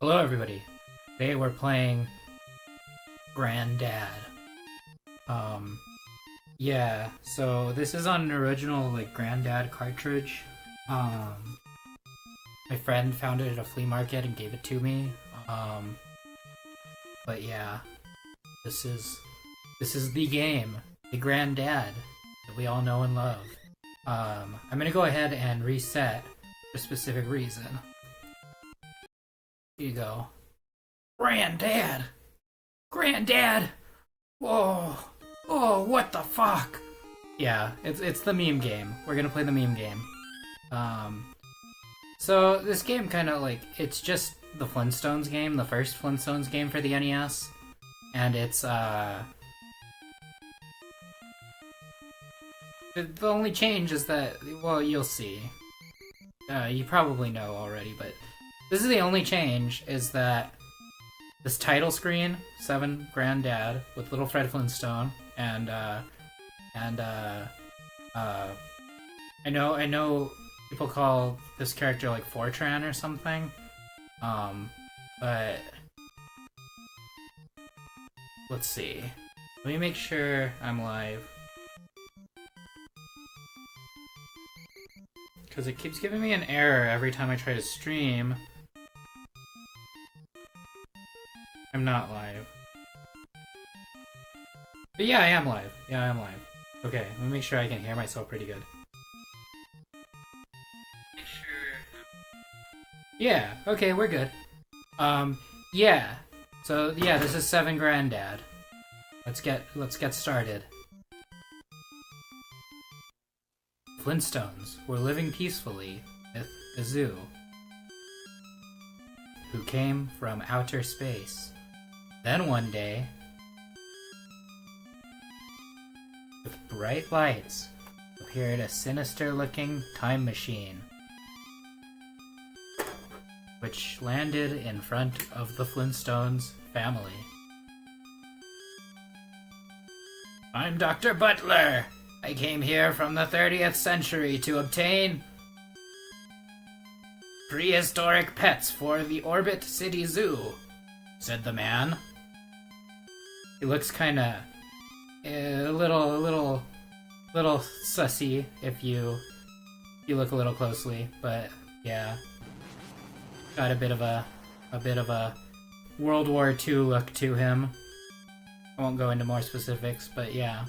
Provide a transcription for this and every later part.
Hello everybody. Today we're playing Granddad. Yeah, so this is on an original Granddad cartridge. My friend found it at a flea market and gave it to me. But yeah, this is the game, the Granddad that we all know and love. I'm gonna go ahead and reset for a specific reason. Here you go. Granddad! Granddad! Whoa! Oh, what the fuck? Yeah, it's the meme game. We're gonna play the meme game. So this game it's just the Flintstones game, the first Flintstones game for the NES. And it's, the only change is that, well, you'll see. You probably know already, but this is the only change, is that this title screen, VII Granddad, with little Fred Flintstone, and I know people call this character like Fortran or something, but let's see. Let me make sure I'm live. Because it keeps giving me an error every time I try to stream. I'm not live. But yeah, I am live. Yeah, I am live. Okay, let me make sure I can hear myself pretty good. Make sure. Yeah, okay, we're good. Yeah. So yeah, this is VII Granddad. Let's get started. Flintstones were living peacefully with a zoo who came from outer space. Then one day, with bright lights, appeared a sinister-looking time machine, which landed in front of the Flintstones family. I'm Dr. Butler! I came here from the 30th century to obtain prehistoric pets for the Orbit City Zoo, said the man. He looks kinda a little sussy if you look a little closely, but yeah, got a bit of a World War II look to him. I won't go into more specifics, but yeah.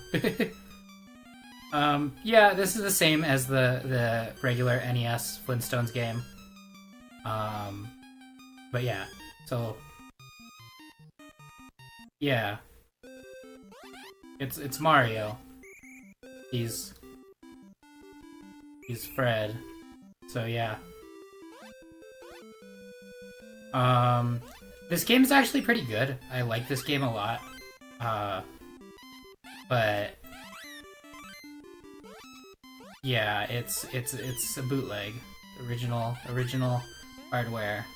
Yeah, this is the same as the regular NES Flintstones game. But yeah, so yeah, it's Mario. He's Fred. So yeah. This game is actually pretty good. I like this game a lot. But yeah, it's a bootleg. Original hardware.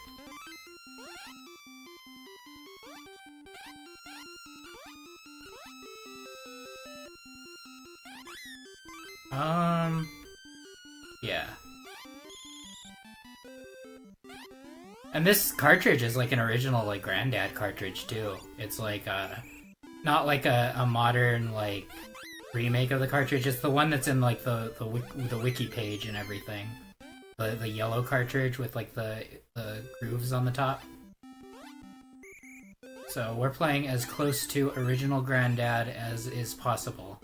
Yeah. And this cartridge is like an original Granddad cartridge too. It's not like a modern remake of the cartridge. It's the one that's in the wiki page and everything. The yellow cartridge with the grooves on the top. So we're playing as close to original Granddad as is possible.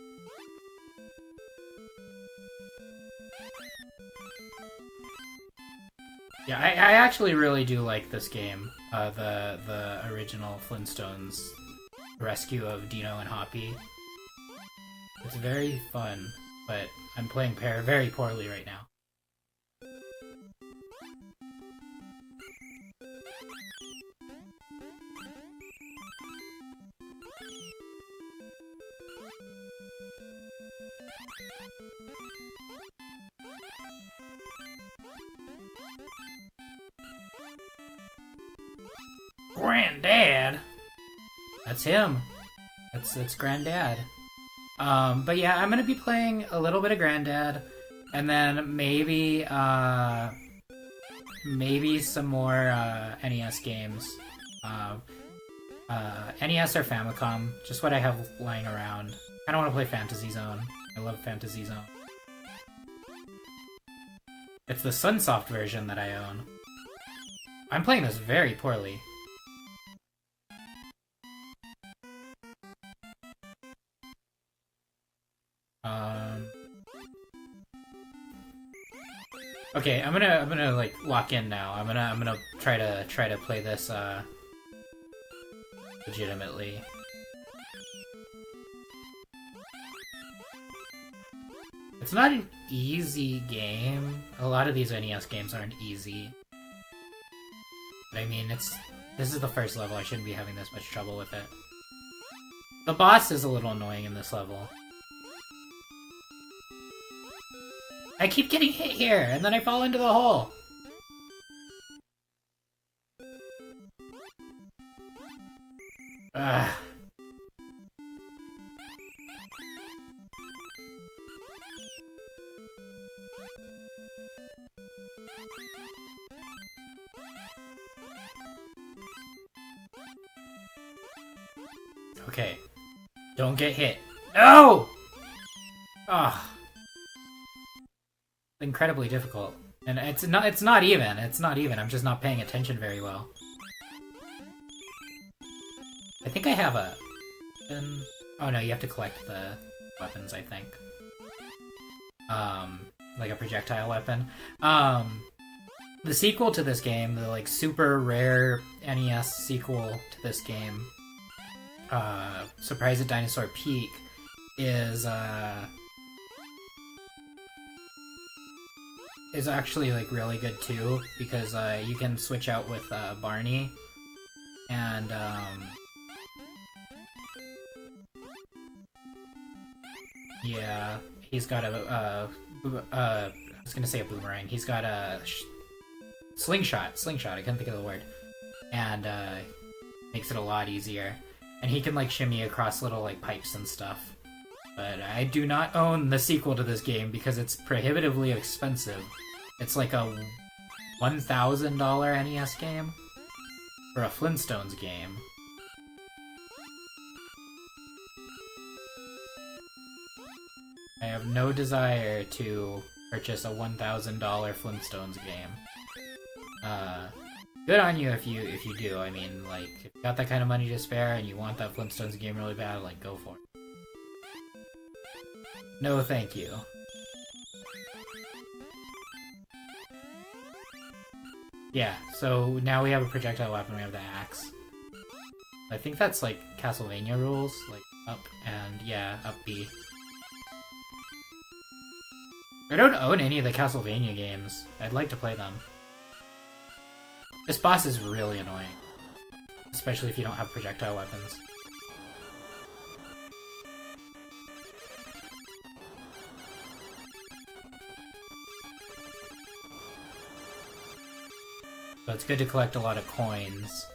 Yeah, I actually really do like this game. The original Flintstones Rescue of Dino and Hoppy. It's very fun, but I'm playing very poorly right now. Granddad? That's him. That's Granddad. But yeah, I'm gonna be playing a little bit of Granddad, and then maybe maybe some more NES games. NES or Famicom, just what I have lying around. I don't want to play Fantasy Zone. I love Fantasy Zone. It's the Sunsoft version that I own. I'm playing this very poorly. Okay, I'm gonna like lock in now. I'm gonna try to play this legitimately. It's not an easy game. A lot of these NES games aren't easy. But I mean, this is the first level. I shouldn't be having this much trouble with it. The boss is a little annoying in this level. I keep getting hit here, and then I fall into the hole. Ugh. Okay. Don't get hit. No! Ah. Incredibly difficult. And it's not even. It's not even. I'm just not paying attention very well. I think I have a... Oh no, you have to collect the weapons, I think. Like a projectile weapon. The sequel to this game, the like super rare NES sequel to this game, Surprise at Dinosaur Peak, is actually like really good too, because you can switch out with Barney, and yeah, he's got a I was gonna say a boomerang. He's got a slingshot. I couldn't think of the word, and makes it a lot easier. And he can like shimmy across little like pipes and stuff. But I do not own the sequel to this game because it's prohibitively expensive. It's like a $1,000 NES game for a Flintstones game. I have no desire to purchase a $1,000 Flintstones game. Good on you if you do. I mean, like, if you got that kind of money to spare and you want that Flintstones game really bad, like, go for it. No, thank you. Yeah, so now we have a projectile weapon, we have the axe. I think that's, like, Castlevania rules, like, up and, yeah, up B. I don't own any of the Castlevania games. I'd like to play them. This boss is really annoying. Especially if you don't have projectile weapons. So it's good to collect a lot of coins.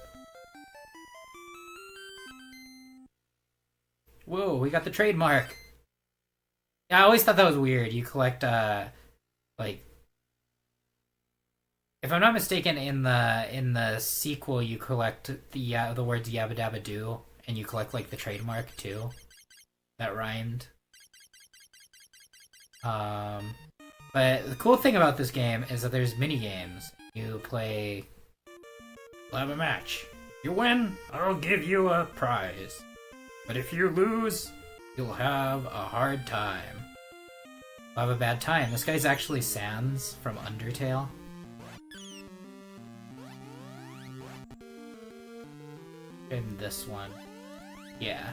Whoa, we got the trademark! Yeah, I always thought that was weird. You collect, like... If I'm not mistaken, in the sequel, you collect the words Yabba Dabba Doo, and you collect, like, the trademark, too. That rhymed. But the cool thing about this game is that there's mini-games. You play... We'll have a match. You win, I'll give you a prize. But if you lose, you'll have a hard time. You'll have a bad time. This guy's actually Sans from Undertale. In this one. Yeah.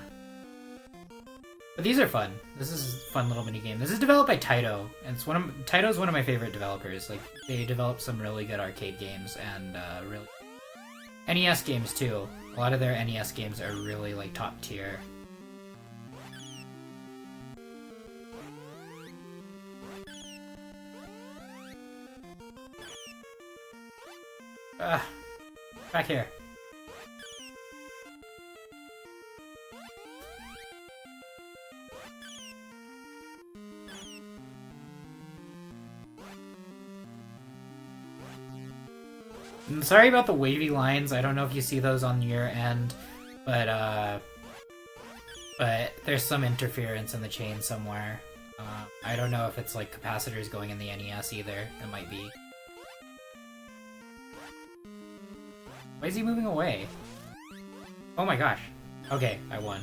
But these are fun. This is a fun little mini game. This is developed by Taito, and Taito's one of my favorite developers. Like, they develop some really good arcade games and really NES games too. A lot of their NES games are really like top tier. Back here. I'm sorry about the wavy lines. I don't know if you see those on your end, but there's some interference in the chain somewhere. I don't know if it's like capacitors going in the NES either. It might be. Why is he moving away? Oh my gosh. Okay, I won.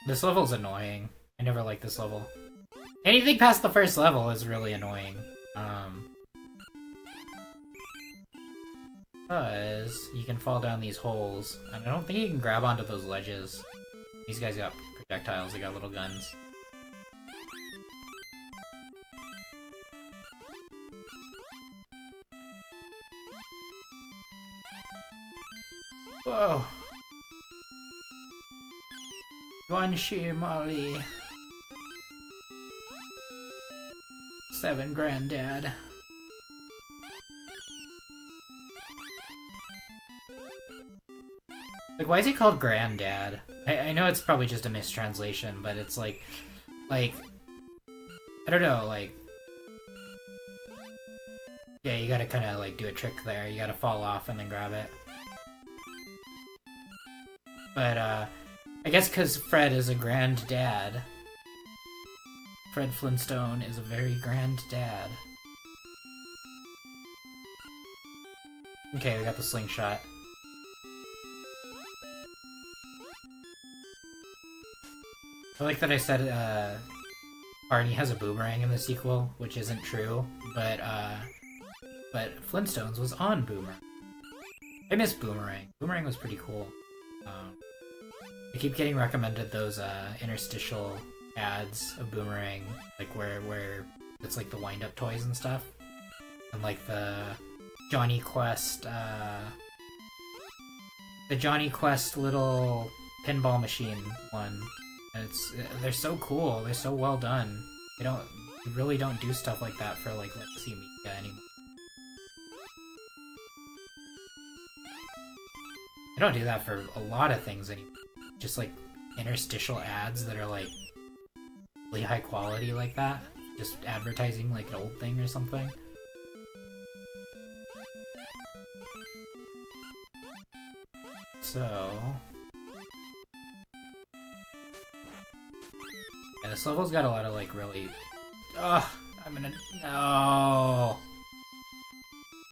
This level's annoying. I never liked this level. Anything past the first level is really annoying. Because you can fall down these holes, and I don't think you can grab onto those ledges. These guys got projectiles, they got little guns. Whoa! Yuanshi Molly. 7 Granddad. Like, why is he called Granddad? I know it's probably just a mistranslation, but it's like, I don't know, like, yeah, you gotta kind of, like, do a trick there. You gotta fall off and then grab it. But, I guess because Fred is a granddad. Fred Flintstone is a very grand dad. Okay, we got the slingshot. I like that I said, Barney has a boomerang in the sequel, which isn't true, but Flintstones was on Boomerang. I miss Boomerang. Boomerang was pretty cool. I keep getting recommended those, interstitial ads of Boomerang, like where it's like the wind-up toys and stuff. And like the Johnny Quest little pinball machine one. And they're so cool, they're so well done. They really don't do stuff like that for like legacy media anymore. They don't do that for a lot of things anymore. Just like interstitial ads that are like really high quality like that. Just advertising like an old thing or something. So... yeah, this level's got a lot of like really... ugh, I'm gonna... no!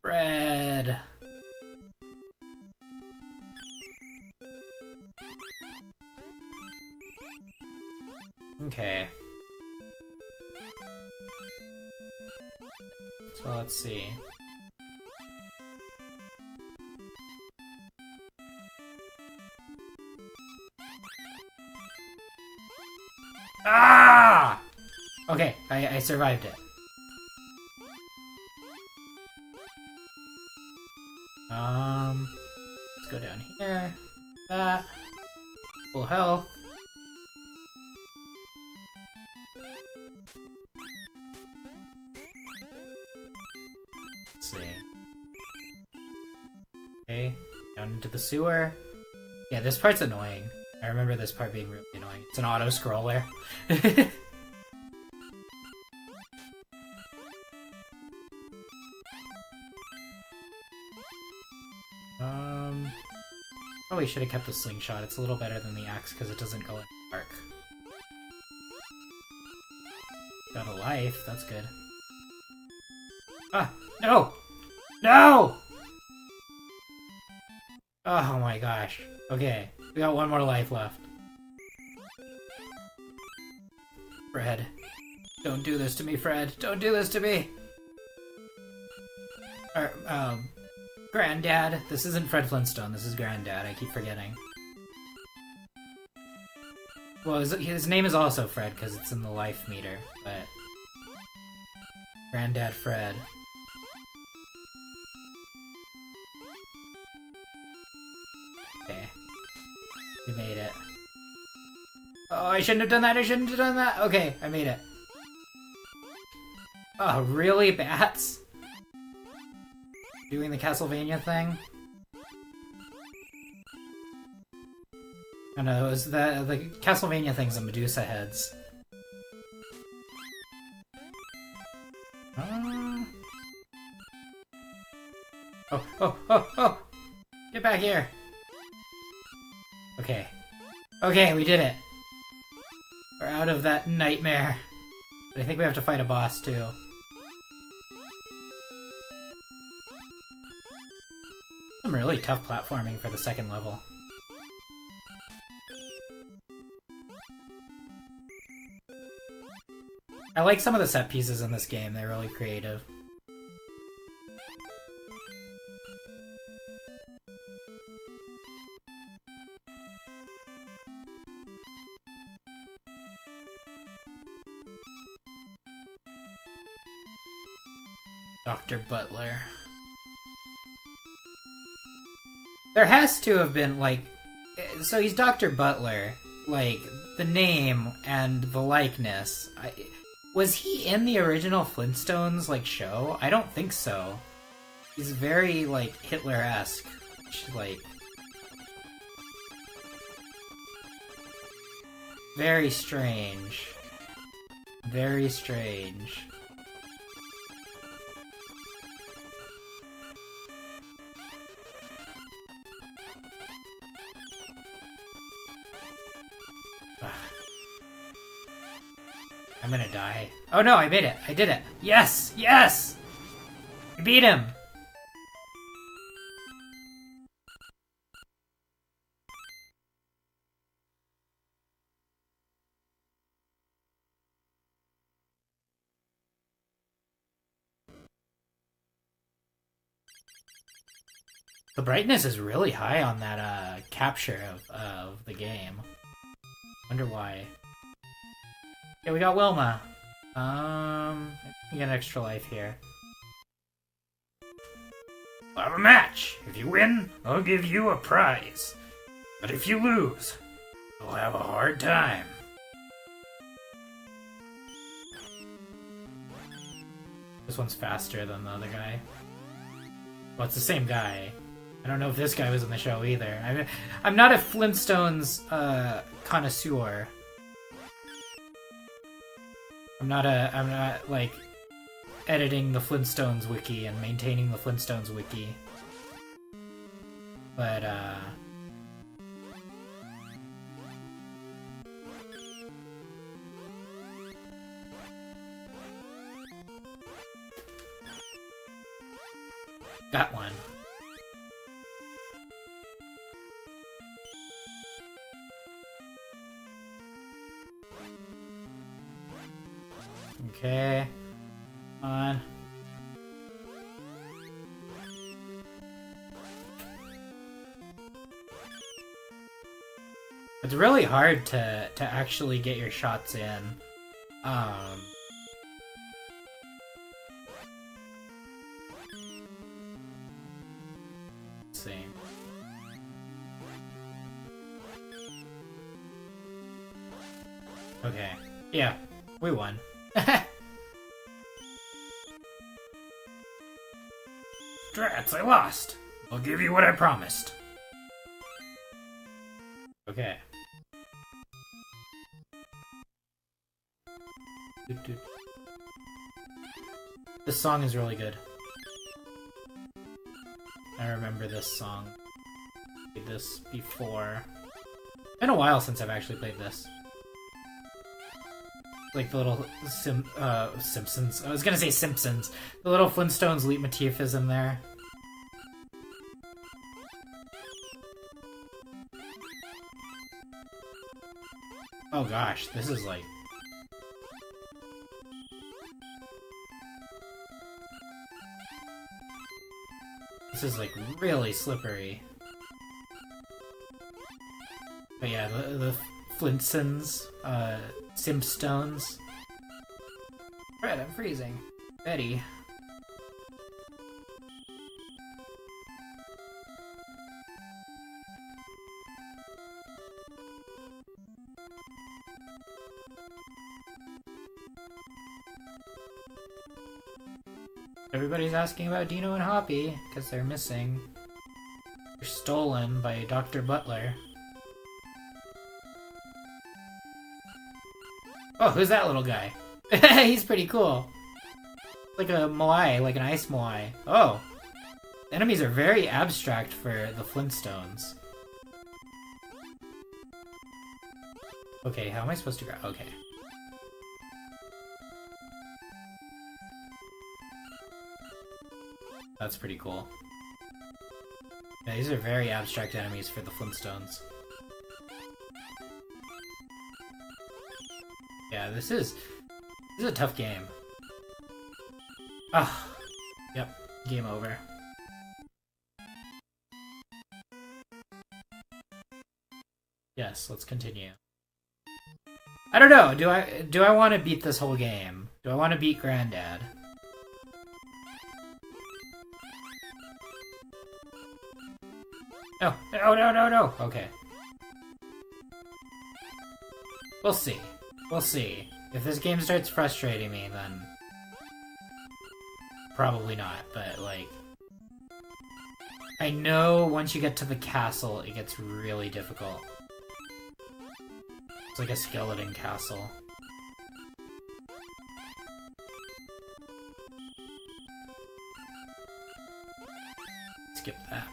Red! Okay. So let's see. Ah! Okay, I survived it. Let's go down here. That. Full health. Let's see. Okay, down into the sewer. Yeah, this part's annoying. I remember this part being really annoying. It's an auto-scroller. Probably should have kept the slingshot. It's a little better than the axe because it doesn't go in the dark. Got a life. That's good. Ah! No! No! Oh my gosh. Okay. We got one more life left. Fred. Don't do this to me, Fred. Don't do this to me! Granddad. This isn't Fred Flintstone. This is Granddad. I keep forgetting. Well, his name is also Fred because it's in the life meter, but... Granddad Fred. Okay. We made it. Oh, I shouldn't have done that, I shouldn't have done that! Okay, I made it. Oh, really? Bats? Doing the Castlevania thing? Oh no, it was the Castlevania thing's the Medusa heads. Oh, oh, oh, oh! Get back here! Okay. Okay, we did it! We're out of that nightmare. But I think we have to fight a boss, too. Some really tough platforming for the second level. I like some of the set pieces in this game, they're really creative. Dr. Butler. There has to have been, like... So he's Dr. Butler. Like, the name and the likeness. Was he in the original Flintstones, like, show? I don't think so. He's very, like, Hitler-esque. Like... Very strange. Very strange. I'm gonna die. Oh no, I made it! I did it! Yes! Yes! We beat him! The brightness is really high on that capture of the game. Wonder why. Yeah, we got Wilma. We got an extra life here. We'll have a match. If you win, I'll give you a prize. But if you lose, you'll have a hard time. This one's faster than the other guy. Well, it's the same guy. I don't know if this guy was in the show either. I'm not a Flintstones connoisseur. I'm not like editing the Flintstones wiki and maintaining the Flintstones wiki. But got one. Okay. On. It's really hard to actually get your shots in. Let's see. Okay. Yeah, we won. Drats, I lost! I'll give you what I promised. Okay. This song is really good. I remember this song. I played this before. It's been a while since I've actually played this. Like the little Simpsons. I was gonna say Simpsons. The little Flintstones leitmotif is in there. Oh gosh, this is like... This is like really slippery. But yeah, the Flintstones, Simpstones. Fred, I'm freezing. Betty. Everybody's asking about Dino and Hoppy, because they're missing. They're stolen by Dr. Butler. Oh, who's that little guy? He's pretty cool. Like a Moai, like an ice Moai. Oh! Enemies are very abstract for the Flintstones. Okay, how am I supposed to grab? Okay. That's pretty cool. Yeah, these are very abstract enemies for the Flintstones. Yeah, this is a tough game. Ah, yep, game over. Yes, let's continue. I don't know. Do I want to beat this whole game? Do I want to beat Granddad? No, no, no, no, no. Okay. We'll see. We'll see. If this game starts frustrating me, then probably not, but like I know once you get to the castle, it gets really difficult. It's like a skeleton castle. Skip that.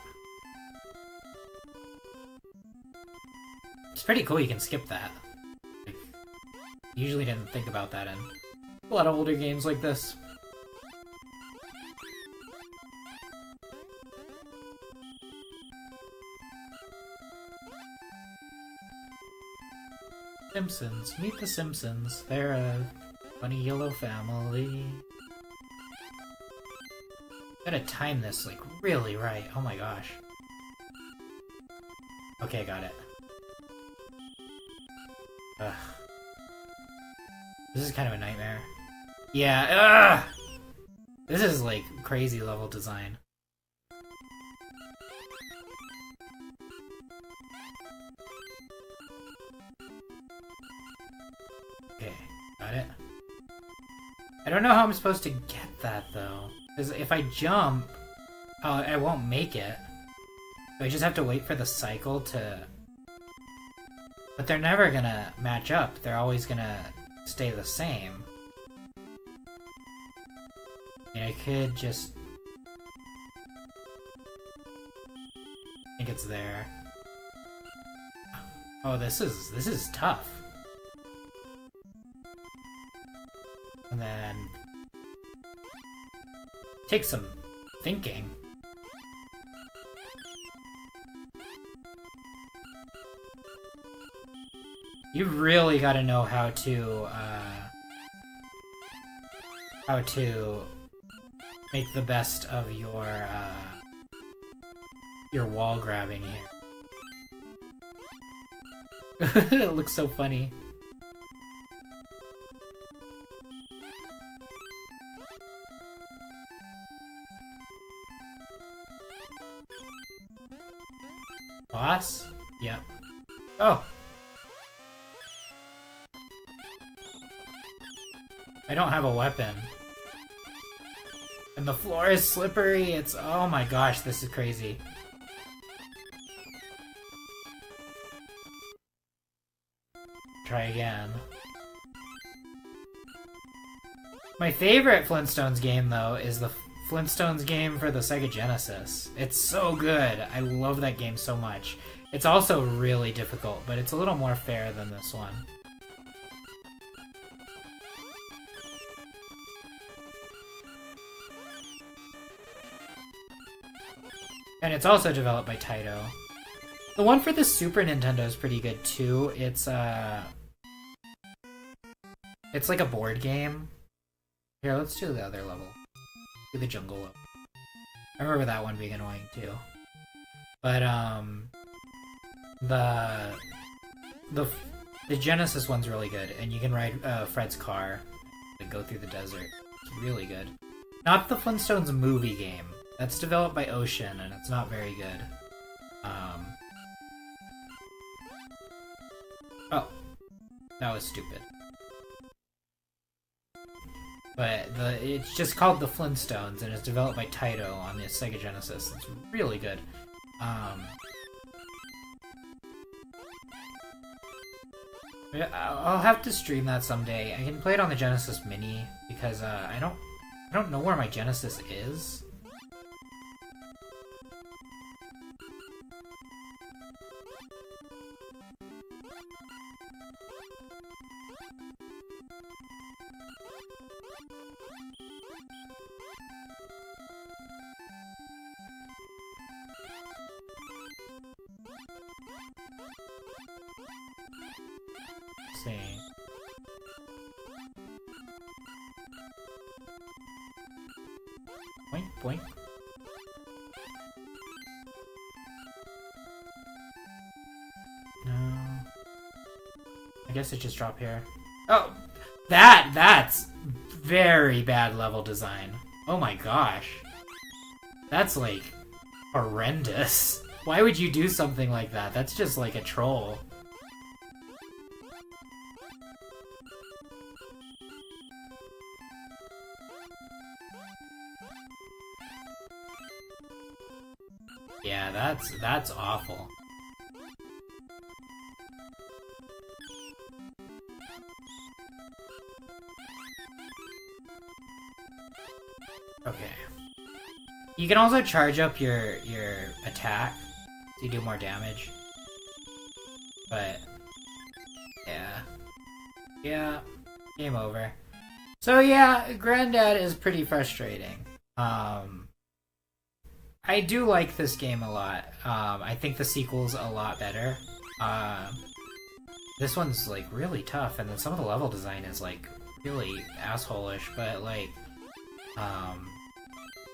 It's pretty cool you can skip that. Like, usually didn't think about that in a lot of older games like this. Simpsons. Meet the Simpsons. They're a funny yellow family. Gotta time this, like, really right. Oh my gosh. Okay, got it. Ugh. This is kind of a nightmare. Yeah, ugh! This is, like, crazy level design. Okay, got it. I don't know how I'm supposed to get that, though. Because if I jump, I won't make it. So I just have to wait for the cycle to... But they're never gonna match up. They're always gonna stay the same. I mean, I could just... I think it's there. Oh, this is tough. And then take some thinking. You really got to know how to make the best of your wall grabbing here. It looks so funny. Boss? Yep. Oh! I don't have a weapon. And the floor is slippery, it's... Oh my gosh, this is crazy. Try again. My favorite Flintstones game, though, is the Flintstones game for the Sega Genesis. It's so good. I love that game so much. It's also really difficult, but it's a little more fair than this one. And it's also developed by Taito. The one for the Super Nintendo is pretty good too. It's like a board game. Here, let's do the other level. Do the jungle level. I remember that one being annoying too. But the Genesis one's really good, and you can ride Fred's car and go through the desert. It's really good. Not the Flintstones movie game. That's developed by Ocean, and it's not very good. Oh. That was stupid. But it's just called The Flintstones, and it's developed by Taito on the Sega Genesis. It's really good. I'll have to stream that someday. I can play it on the Genesis Mini, because I I don't know where my Genesis is. Let's see. Boink, boink. No. I guess it just dropped here. Oh! That's very bad level design. Oh my gosh. That's like horrendous. Why would you do something like that? That's just like a troll. Yeah, that's awful. Okay. You can also charge up your attack so you do more damage. But yeah. Yeah. Game over. So yeah, Granddad is pretty frustrating. I do like this game a lot. I think the sequel's a lot better. This one's like really tough, and then some of the level design is like really asshole-ish, but like I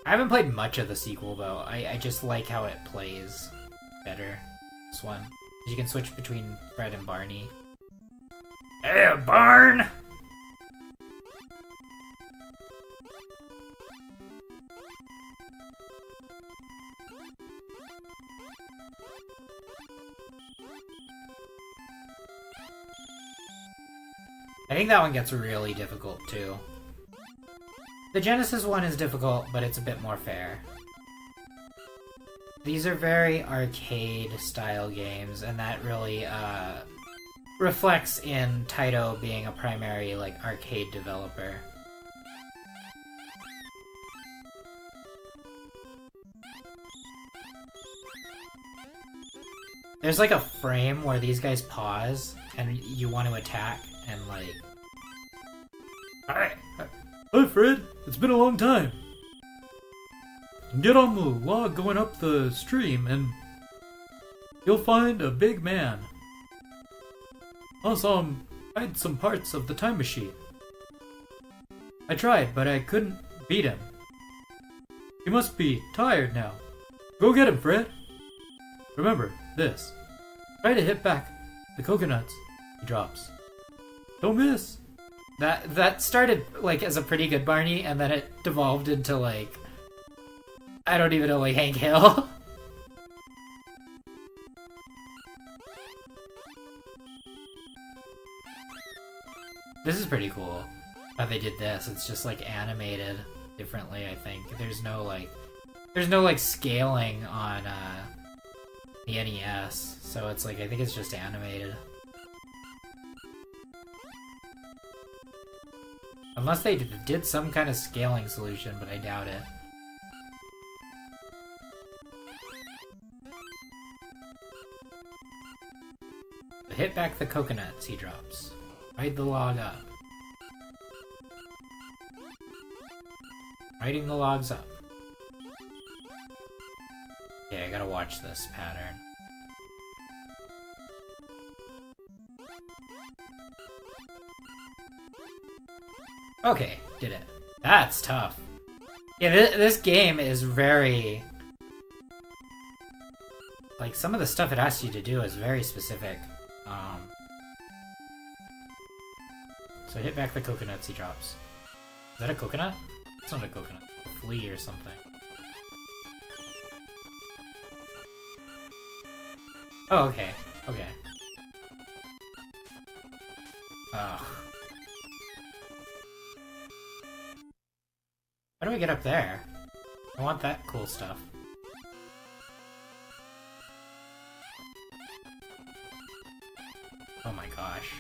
haven't played much of the sequel though. I just like how it plays better. This one. You can switch between Fred and Barney. Hey, Barn! I think that one gets really difficult too. The Genesis one is difficult, but it's a bit more fair. These are very arcade-style games, and that really reflects in Taito being a primary like arcade developer. There's like a frame where these guys pause, and you want to attack, and like... Hi, Fred. It's been a long time. Get on the log going up the stream, and you'll find a big man. I saw him hide some parts of the time machine. I tried, but I couldn't beat him. He must be tired now. Go get him, Fred. Remember this. Try to hit back the coconuts he drops. Don't miss. That started like as a pretty good Barney, and then it devolved into like I don't even know, like Hank Hill. This is pretty cool how they did this. It's just like animated differently, I think. There's no like scaling on the NES, so it's like I think it's just animated. Unless they did some kind of scaling solution, but I doubt it. Hit back the coconuts he drops. Ride the log up. Riding the logs up. Yeah, I gotta watch this pattern. Okay, did it. That's tough. Yeah, this game is very... Like, some of the stuff it asks you to do is very specific. So hit back the coconuts he drops. Is that a coconut? It's not a coconut. A flea or something. Oh, okay. Okay. Ugh. How do I get up there? I want that cool stuff. Oh my gosh.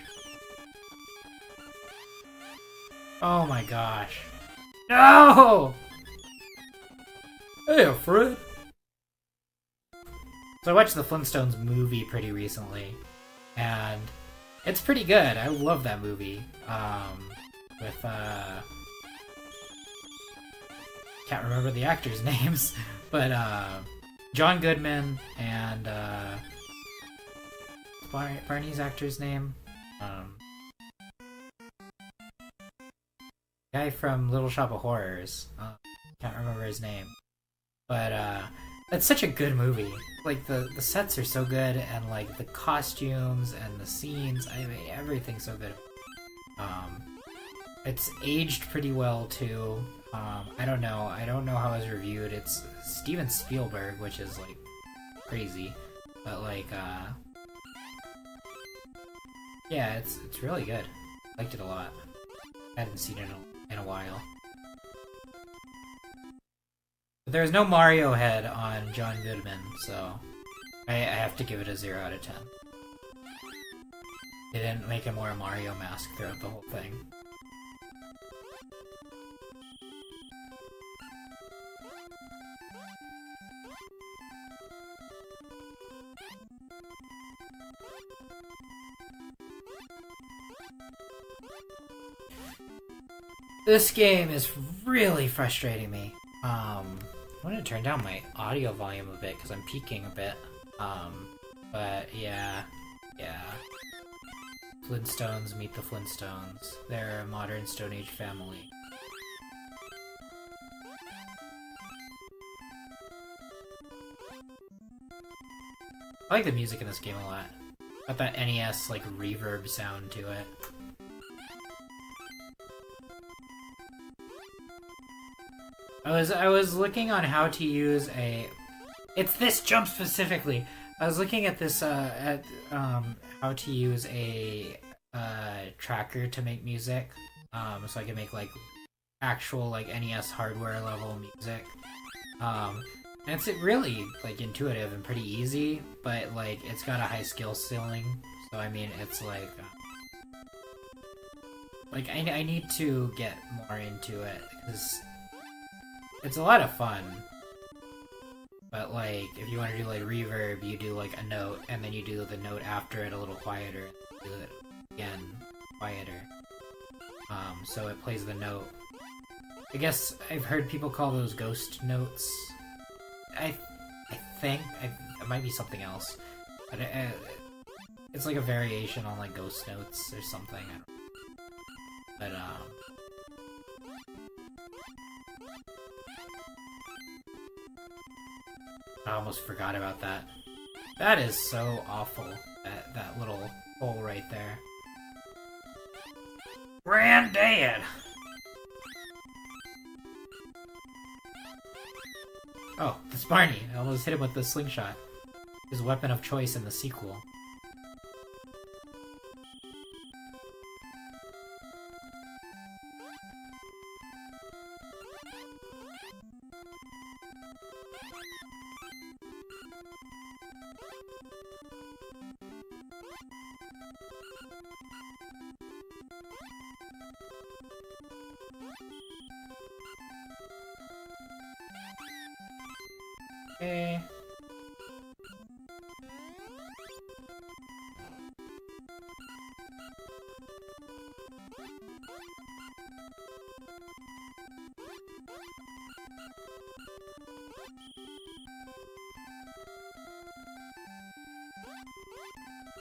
Oh my gosh. No! Hey, Fred. So I watched the Flintstones movie pretty recently, and it's pretty good. I love that movie. With can't remember the actors' names, but John Goodman and Barney's actor's name, guy from Little Shop of Horrors. Can't remember his name, but it's such a good movie. Like the sets are so good, and like the costumes and the scenes. I mean, everything's so good. It's aged pretty well too. I don't know how it was reviewed. It's Steven Spielberg, which is like crazy, but like yeah, it's really good. Liked it a lot. Hadn't seen it in a while. But there's no Mario head on John Goodman, so I have to give it a 0 out of 10. They didn't make him wear a Mario mask throughout the whole thing. This game is really frustrating me. I'm gonna turn down my audio volume a bit because I'm peaking a bit. But yeah. Flintstones meet the Flintstones. They're a modern Stone Age family. I like the music in this game a lot. Got that NES like reverb sound to it. I was looking on how to use a. It's this jump specifically. I was looking at this how to use a tracker to make music, so I can make like actual like NES hardware level music. And it's really like intuitive and pretty easy, but like it's got a high skill ceiling. So I mean, it's like I need to get more into it because it's a lot of fun. But like, if you want to do like reverb, you do like a note, and then you do the note after it a little quieter, and do it again quieter. So it plays the note. I guess I've heard people call those ghost notes. I think it might be something else, but it's like a variation on like ghost notes or something. I don't know. But I almost forgot about that. That is so awful. That little hole right there. Granddad! Oh, it's Barney. I almost hit him with the slingshot. His weapon of choice in the sequel. Okay.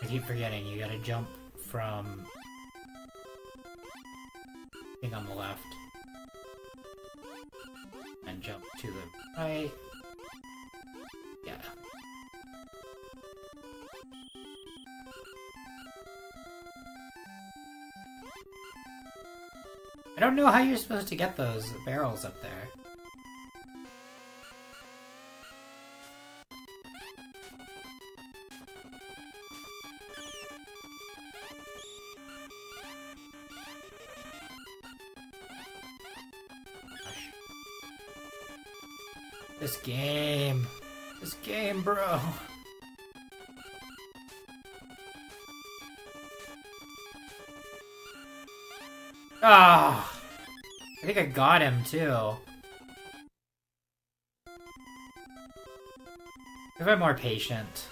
I keep forgetting, you gotta jump from... I think on the left. And jump to the right. Yeah. I don't know how you're supposed to get those barrels up there. Gosh. This game. This game, bro. Ah, think I got him too. If I'm more patient.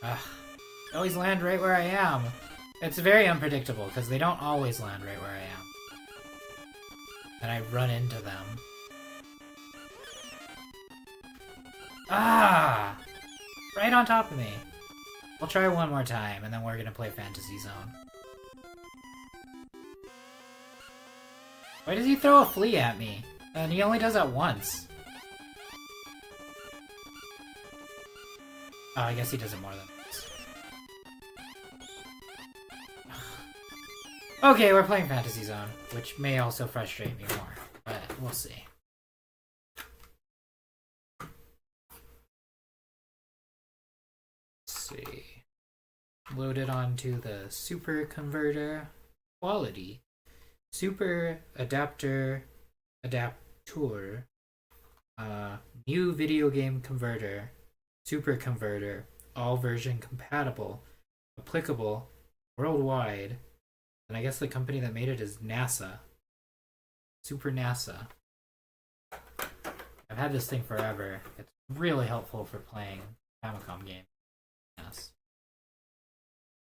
Ugh. They always land right where I am. It's very unpredictable because they don't always land right where I am. And I run into them. Ah! Right on top of me. We'll try one more time and then we're gonna play Fantasy Zone. Why does he throw a flea at me? And he only does that once. Oh, I guess he does it more than once. Okay, we're playing Fantasy Zone, which may also frustrate me more, but we'll see. Let's see. Load it onto the super converter. Quality. Super adapter. New video game converter. Super converter. All version compatible. Applicable. Worldwide. And I guess the company that made it is NASA. Super NASA. I've had this thing forever. It's really helpful for playing Famicom games. Yes.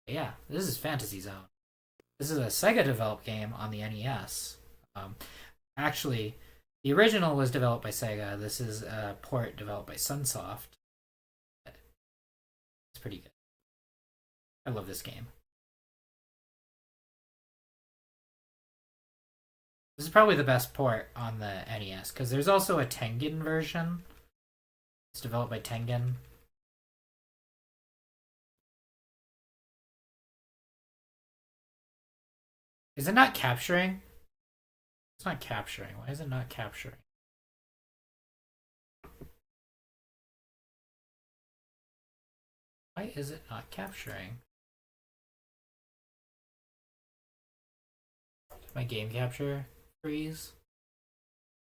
Yeah, this is Fantasy Zone. This is a Sega-developed game on the NES. Actually, the original was developed by Sega. This is a port developed by Sunsoft. It's pretty good. I love this game. This is probably the best port on the NES, because there's also a Tengen version. It's developed by Tengen. Is it not capturing? It's not capturing. Why is it not capturing? Why is it not capturing? Did my game capture freeze?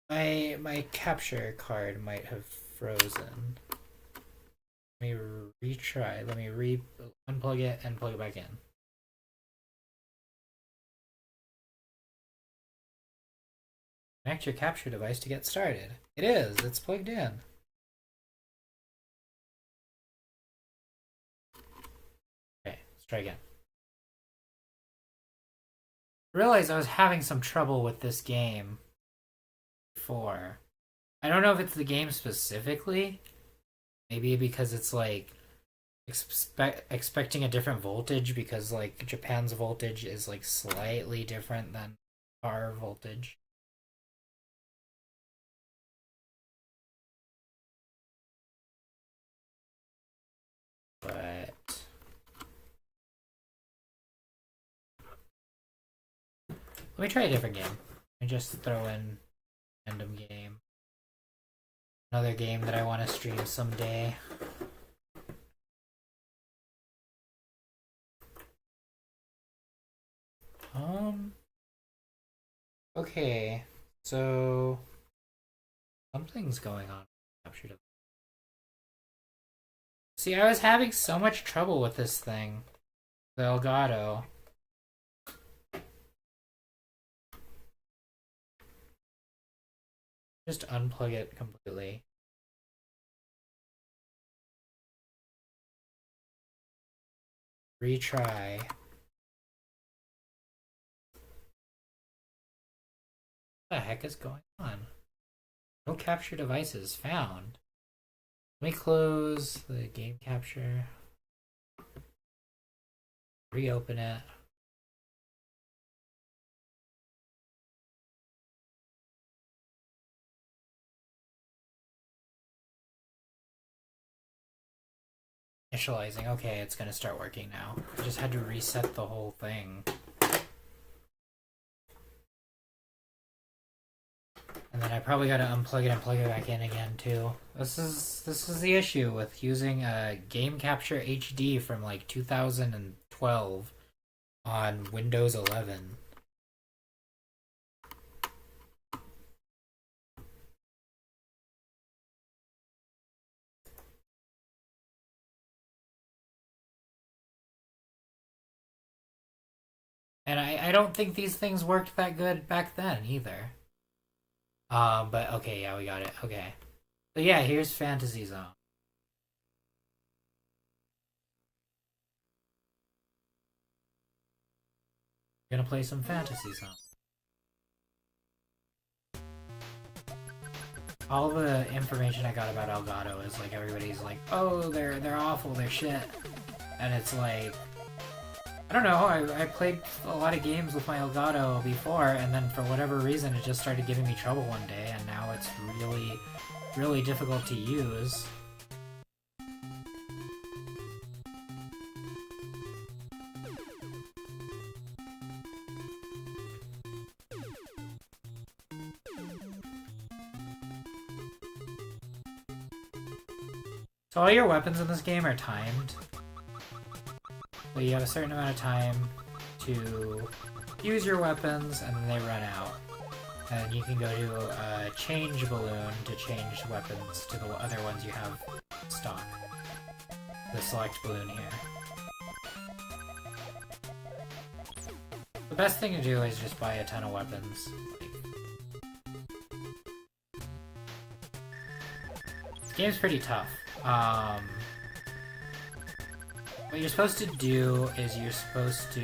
My capture card might have frozen. Let me retry. Let me unplug it and plug it back in. Connect your capture device to get started. It is. It's plugged in. Okay, let's try again. I realized I was having some trouble with this game before. I don't know if it's the game specifically. Maybe because it's like expecting a different voltage because like Japan's voltage is like slightly different than our voltage. But let me try a different game. Let me just throw in random game. Another game that I want to stream someday. Okay, so something's going on. See, I was having so much trouble with this thing. The Elgato. Just unplug it completely. Retry. What the heck is going on? No capture devices found. Let me close the game capture. Reopen it. Initializing. Okay, it's gonna start working now. I just had to reset the whole thing. And then I probably gotta unplug it and plug it back in again too. This is the issue with using a Game Capture HD from like 2012 on Windows 11. And I don't think these things worked that good back then either. But okay, yeah, we got it. Okay. So yeah, here's Fantasy Zone. Gonna play some Fantasy Zone. All the information I got about Elgato is like everybody's like, oh, they're awful, they're shit. And it's like, I don't know, I played a lot of games with my Elgato before, and then for whatever reason it just started giving me trouble one day, and now it's really, really difficult to use. So all your weapons in this game are timed. So you have a certain amount of time to use your weapons, and then they run out. And you can go to a change balloon to change weapons to the other ones you have in stock. The select balloon here. The best thing to do is just buy a ton of weapons. This game's pretty tough. What you're supposed to do is you're supposed to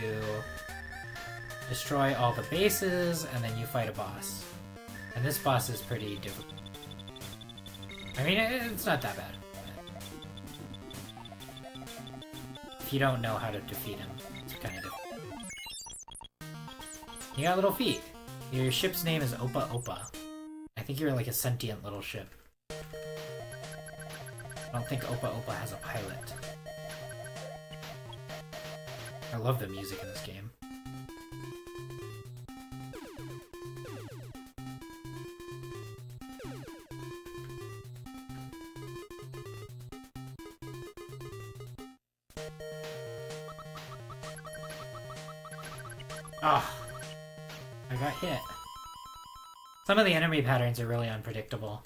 destroy all the bases, and then you fight a boss. And this boss is pretty difficult. I mean, it's not that bad. If you don't know how to defeat him, it's kind of difficult. You got little feet. Your ship's name is Opa Opa. I think you're like a sentient little ship. I don't think Opa Opa has a pilot. I love the music in this game. Ah, I got hit. Some of the enemy patterns are really unpredictable.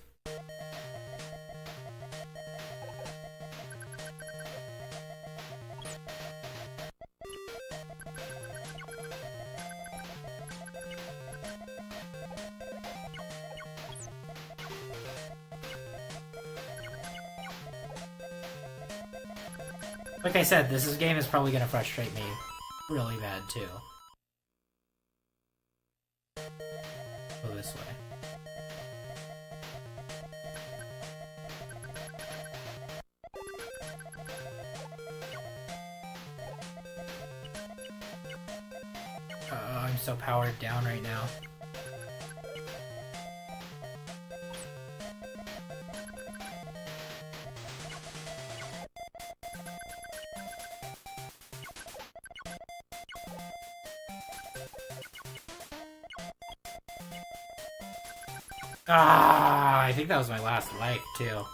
Like I said, this game is probably gonna frustrate me really bad too. Go this way. I'm so powered down right now. Ah, I think that was my last life, too.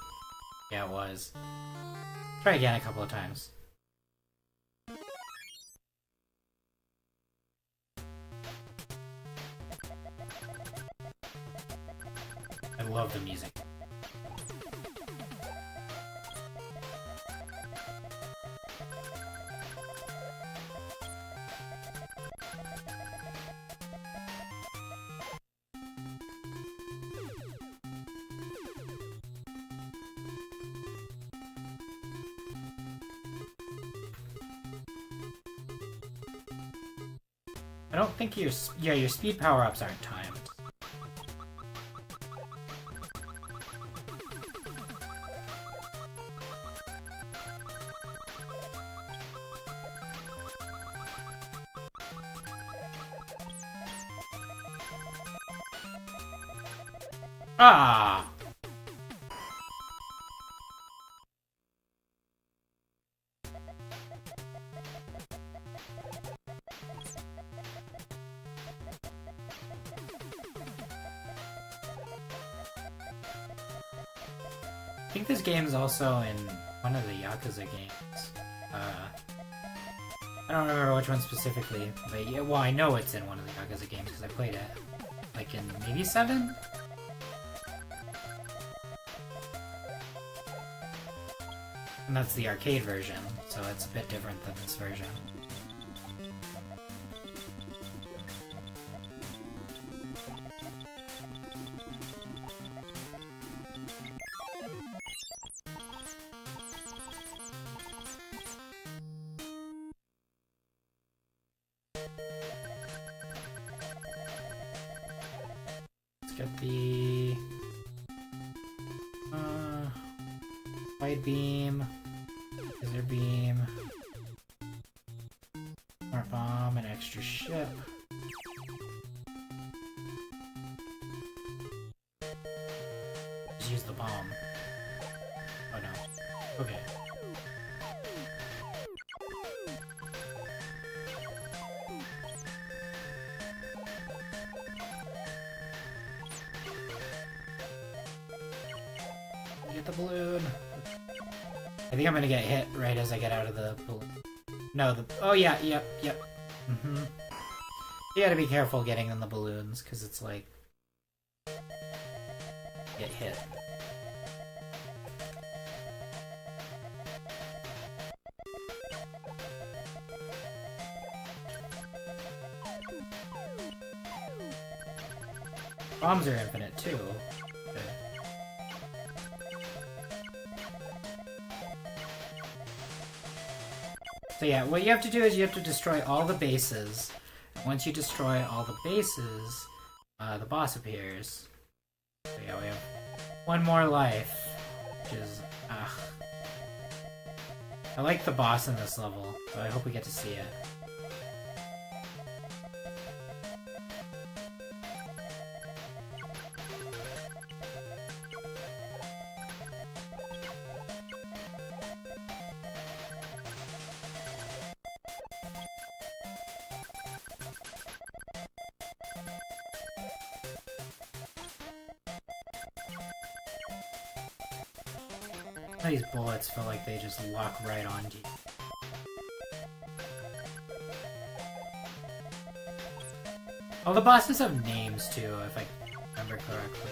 Yeah, it was. Try again a couple of times. I love the music. I don't think your speed power-ups aren't timed. Ah! I think this game is also in one of the Yakuza games. I don't remember which one specifically, but yeah, well, I know it's in one of the Yakuza games because I played it. Like in maybe 7? And that's the arcade version, so it's a bit different than this version. get the wide beam, laser beam, smart bomb, an extra ship. Just use the bomb. Oh no. Okay. Get the balloon. I think I'm gonna get hit right as I get out of the balloon. No, oh yeah, yep. Mm-hmm. You gotta be careful getting in the balloons, because it's like... get hit. Bombs are infinite, too. Okay. So yeah, what you have to do is you have to destroy all the bases. And once you destroy all the bases, the boss appears. So yeah, we have one more life, which is... I like the boss in this level, so I hope we get to see it. These bullets feel like they just lock right onto you. All the bosses have names too, if I remember correctly.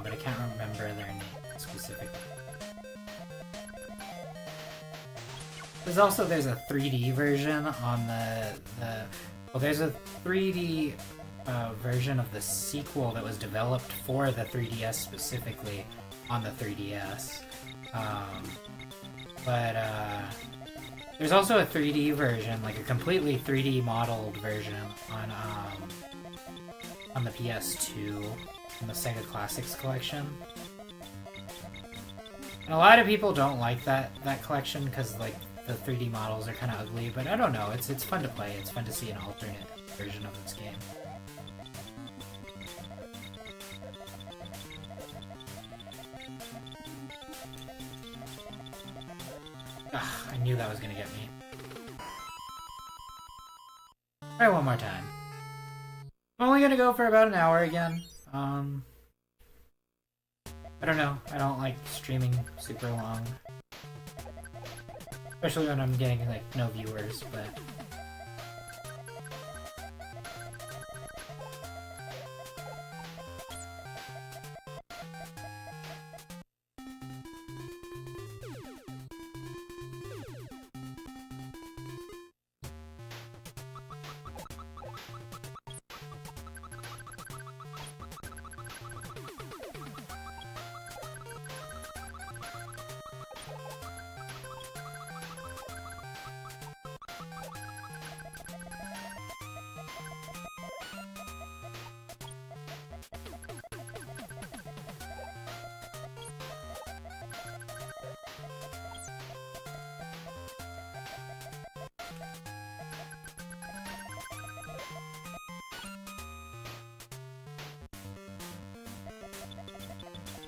But I can't remember their names specifically. There's a 3D version on well, there's a 3D version of the sequel that was developed for the 3DS specifically on the 3DS. There's also a 3D version, like a completely 3D modeled version on the PS2 in the Sega Classics collection. And a lot of people don't like that collection because like the 3D models are kind of ugly, but I don't know, it's fun to play. It's fun to see an alternate version of this game. I knew that was gonna get me. Alright, one more time. I'm only gonna go for about an hour again. I don't know. I don't like streaming super long. Especially when I'm getting, like, no viewers, but...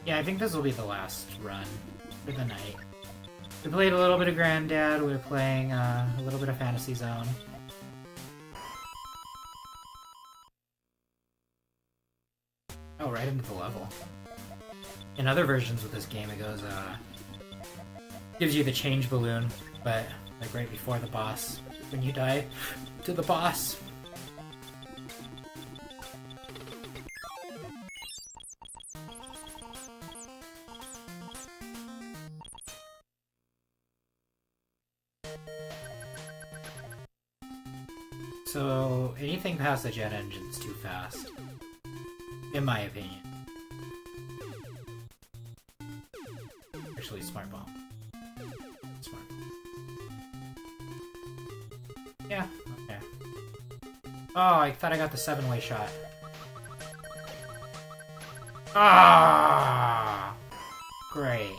Yeah, I think this will be the last run for the night. We played a little bit of Granddad, we were playing a little bit of Fantasy Zone. Oh, right into the level. In other versions of this game, it goes, gives you the change balloon, but like right before the boss, when you die to the boss. So, anything past the jet engine's too fast. In my opinion. Actually, smart bomb. Smart. Yeah, okay. Oh, I thought I got the 7-way shot. Ah, great.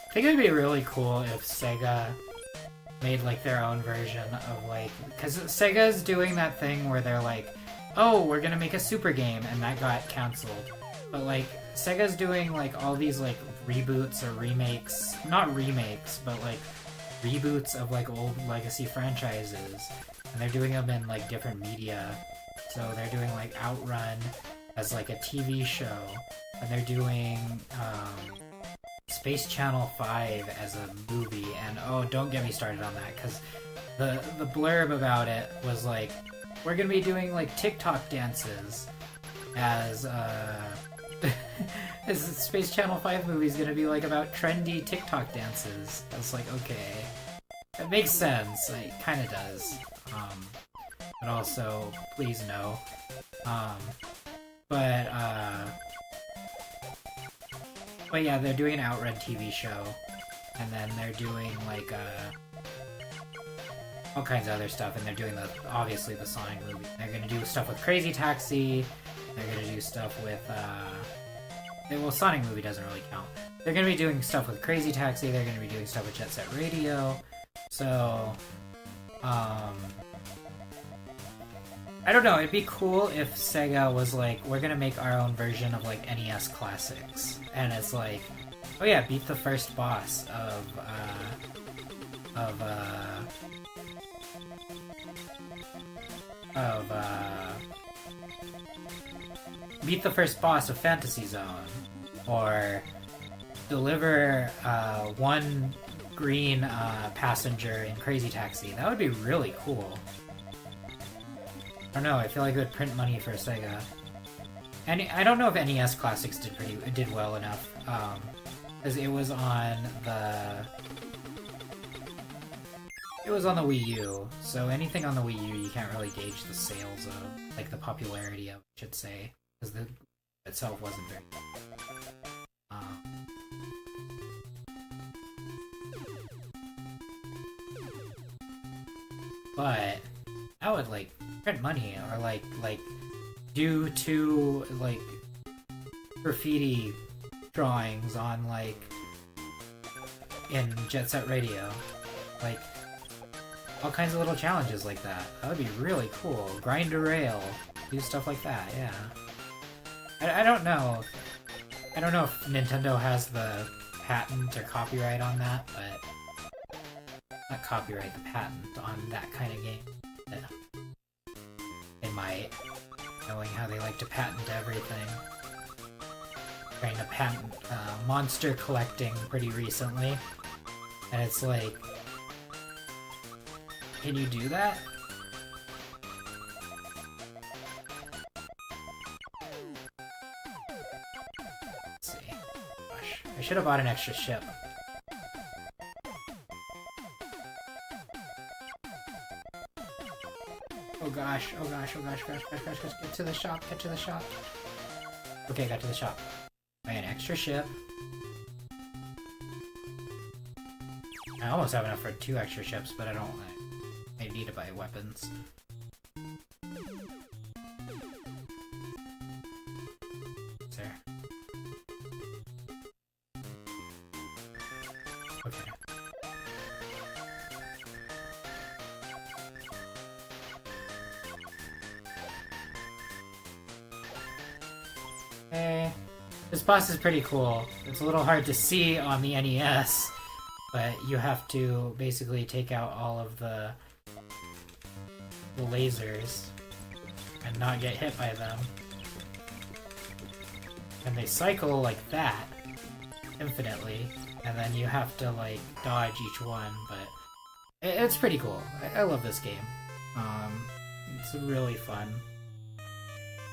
I think it'd be really cool if Sega made like their own version of like, because Sega's doing that thing where they're like, oh, we're gonna make a super game, and that got canceled. But like, Sega's doing like all these like reboots or remakes, not remakes, but like reboots of like old legacy franchises, and they're doing them in like different media. So they're doing like Outrun as like a TV show, and they're doing Space Channel 5 as a movie, and oh, don't get me started on that, because the blurb about it was like, we're gonna be doing like TikTok dances as as the Space Channel 5 movie is gonna be like about trendy TikTok dances. I was like, okay, it makes sense. It kind of does. But also, please no. But yeah, they're doing an Outrun TV show, and then they're doing like all kinds of other stuff, and they're doing obviously the Sonic movie. They're gonna do stuff with Crazy Taxi. They're gonna do stuff with well, Sonic movie doesn't really count. They're gonna be doing stuff with Crazy Taxi. They're gonna be doing stuff with Jet Set Radio. So, I don't know, it'd be cool if Sega was like, we're gonna make our own version of like NES classics. And it's like, oh yeah, beat the first boss of beat the first boss of Fantasy Zone. Or deliver one green passenger in Crazy Taxi. That would be really cool. I don't know, I feel like it would print money for Sega. And I don't know if NES Classics did well enough, because it was on the Wii U, so anything on the Wii U you can't really gauge the sales of, like the popularity of, I should say, because the itself wasn't very good. But that would like print money, or like do two like graffiti drawings on like in Jet Set Radio, like all kinds of little challenges like that. That would be really cool. Grind a rail, do stuff like that. Yeah. I don't know. I don't know if Nintendo has the patent or copyright on that, but not copyright, the patent on that kind of game. Yeah. They might, knowing how they like to patent everything. Trying to patent monster collecting pretty recently, and it's like, can you do that? Let's see. Gosh, I should have bought an extra ship. Oh gosh, oh gosh, oh gosh, gosh, get to the shop, get to the shop. Okay, got to the shop. Buy an extra ship. I almost have enough for 2 extra ships, but I don't. I need to buy weapons. There. Okay. Hey. This boss is pretty cool. It's a little hard to see on the NES, but you have to basically take out all of the lasers and not get hit by them. And they cycle like that infinitely, and then you have to like dodge each one, but It's pretty cool. I love this game. It's really fun.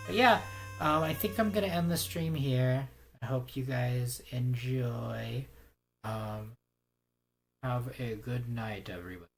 But yeah, I think I'm gonna end the stream here. I hope you guys enjoy. Have a good night, everybody.